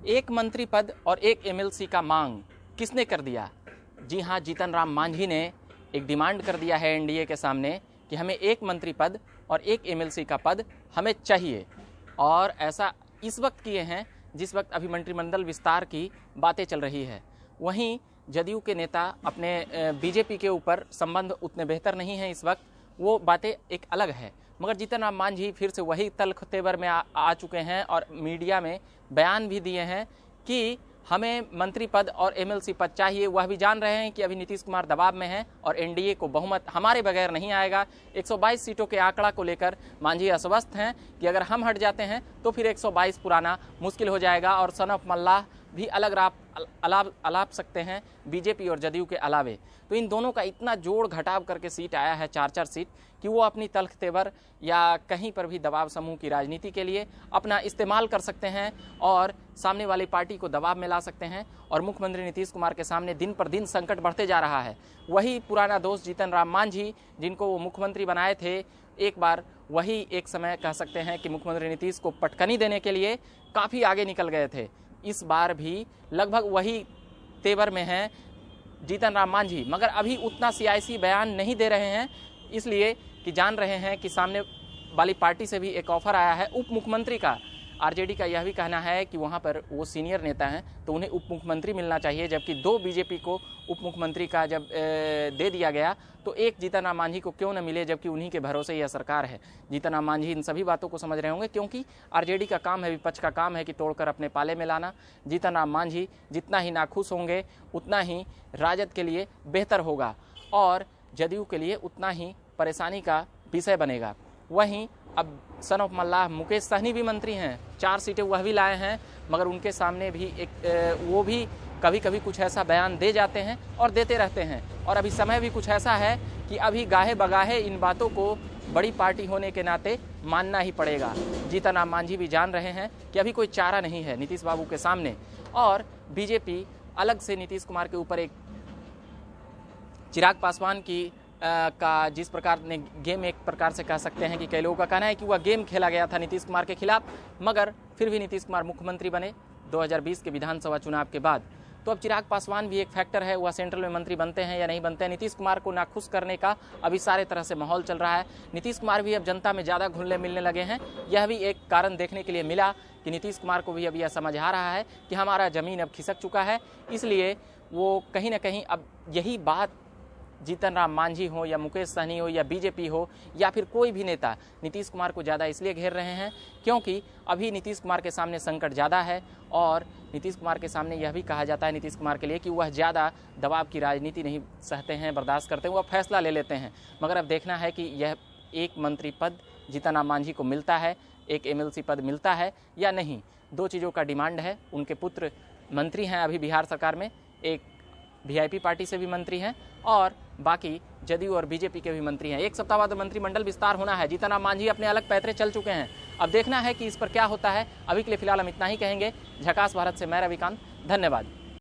एक मंत्री पद और एक एमएलसी का मांग किसने कर दिया? जी हाँ, जीतन राम मांझी ने एक डिमांड कर दिया है एनडीए के सामने कि हमें एक मंत्री पद और एक एमएलसी का पद हमें चाहिए। और ऐसा इस वक्त किए हैं जिस वक्त अभी मंत्रिमंडल विस्तार की बातें चल रही है। वहीं जदयू के नेता अपने बीजेपी के ऊपर संबंध उतने बेहतर नहीं हैं इस वक्त, वो बातें एक अलग है। मगर जीतन राम मांझी फिर से वही तल्ख तेवर में आ चुके हैं और मीडिया में बयान भी दिए हैं कि हमें मंत्री पद और एमएलसी पद चाहिए। वह भी जान रहे हैं कि अभी नीतीश कुमार दबाव में हैं और एनडीए को बहुमत हमारे बगैर नहीं आएगा। 122 सीटों के आंकड़ा को लेकर मांझी अस्वस्थ हैं कि अगर हम हट जाते हैं तो फिर 122 पुराना मुश्किल हो जाएगा और सन ऑफ मल्लाह भी अलग अलाप सकते हैं बीजेपी और जदयू के अलावे। तो इन दोनों का इतना जोड़ घटाव करके सीट आया है 4-4 सीट कि वो अपनी तल्ख तेवर या कहीं पर भी दबाव समूह की राजनीति के लिए अपना इस्तेमाल कर सकते हैं और सामने वाली पार्टी को दबाव में ला सकते हैं। और मुख्यमंत्री नीतीश कुमार के सामने दिन पर दिन संकट बढ़ते जा रहा है। वही पुराना दोस्त जीतन राम मांझी जिनको वो मुख्यमंत्री बनाए थे, एक बार वही एक समय कह सकते हैं कि मुख्यमंत्री नीतीश को पटकनी देने के लिए काफ़ी आगे निकल गए थे। इस बार भी लगभग वही तेवर में हैं जीतन राम मांझी, मगर अभी उतना सियासी बयान नहीं दे रहे हैं, इसलिए कि जान रहे हैं कि सामने वाली पार्टी से भी एक ऑफर आया है उप मुख्यमंत्री का। आरजेडी का यह भी कहना है कि वहाँ पर वो सीनियर नेता हैं तो उन्हें उप मुख्यमंत्री मिलना चाहिए, जबकि 2 बीजेपी को उप मुख्यमंत्री का जब दे दिया गया तो एक जीतन राम मांझी को क्यों न मिले, जबकि उन्हीं के भरोसे यह सरकार है। जीतन राम मांझी इन सभी बातों को समझ रहे होंगे क्योंकि आरजेडी का काम है, विपक्ष का काम है कि तोड़कर अपने पाले में लाना। जीतन राम मांझी जितना ही नाखुश होंगे उतना ही राजद के लिए बेहतर होगा और जदयू के लिए उतना ही परेशानी का विषय बनेगा। वहीं अब सन ऑफ मल्लाह मुकेश सहनी भी मंत्री हैं, 4 सीटें वह भी लाए हैं, मगर उनके सामने भी वो भी कभी कभी कुछ ऐसा बयान दे जाते हैं और देते रहते हैं। और अभी समय भी कुछ ऐसा है कि अभी गाहे बगाहे इन बातों को बड़ी पार्टी होने के नाते मानना ही पड़ेगा। जीतन राम मांझी भी जान रहे हैं कि अभी कोई चारा नहीं है नीतीश बाबू के सामने। और बीजेपी अलग से नीतीश कुमार के ऊपर एक चिराग पासवान की का जिस प्रकार ने गेम, एक प्रकार से कह सकते हैं कि कई लोगों का कहना है कि वह गेम खेला गया था नीतीश कुमार के खिलाफ, मगर फिर भी नीतीश कुमार मुख्यमंत्री बने 2020 के विधानसभा चुनाव के बाद। तो अब चिराग पासवान भी एक फैक्टर है, वह सेंट्रल में मंत्री बनते हैं या नहीं बनते हैं। नीतीश कुमार को नाखुश करने का अभी सारे तरह से माहौल चल रहा है। नीतीश कुमार भी अब जनता में ज़्यादा घुलने मिलने लगे हैं। यह भी एक कारण देखने के लिए मिला कि नीतीश कुमार को भी अब यह समझ आ रहा है कि हमारा ज़मीन अब खिसक चुका है, इसलिए वो कहीं ना कहीं अब यही बात जीतन राम मांझी हो या मुकेश सहनी हो या बीजेपी हो या फिर कोई भी नेता नीतीश कुमार को ज़्यादा इसलिए घेर रहे हैं क्योंकि अभी नीतीश कुमार के सामने संकट ज़्यादा है। और नीतीश कुमार के सामने यह भी कहा जाता है नीतीश कुमार के लिए कि वह ज़्यादा दबाव की राजनीति नहीं सहते हैं, बर्दाश्त करते हैं, वह फैसला ले लेते हैं। मगर अब देखना है कि यह एक मंत्री पद जीतन राम मांझी को मिलता है, एक एमएलसी पद मिलता है या नहीं। 2 चीज़ों का डिमांड है। उनके पुत्र मंत्री हैं अभी बिहार सरकार में, एक वीआईपी पार्टी से भी मंत्री हैं और बाकी जदयू और बीजेपी के भी मंत्री हैं। 1 सप्ताह बाद मंत्रिमंडल विस्तार होना है। जीतन राम मांझी अपने अलग पैतरे चल चुके हैं। अब देखना है कि इस पर क्या होता है। अभी के लिए फिलहाल हम इतना ही कहेंगे। झकास भारत से मैं रविकांत, धन्यवाद।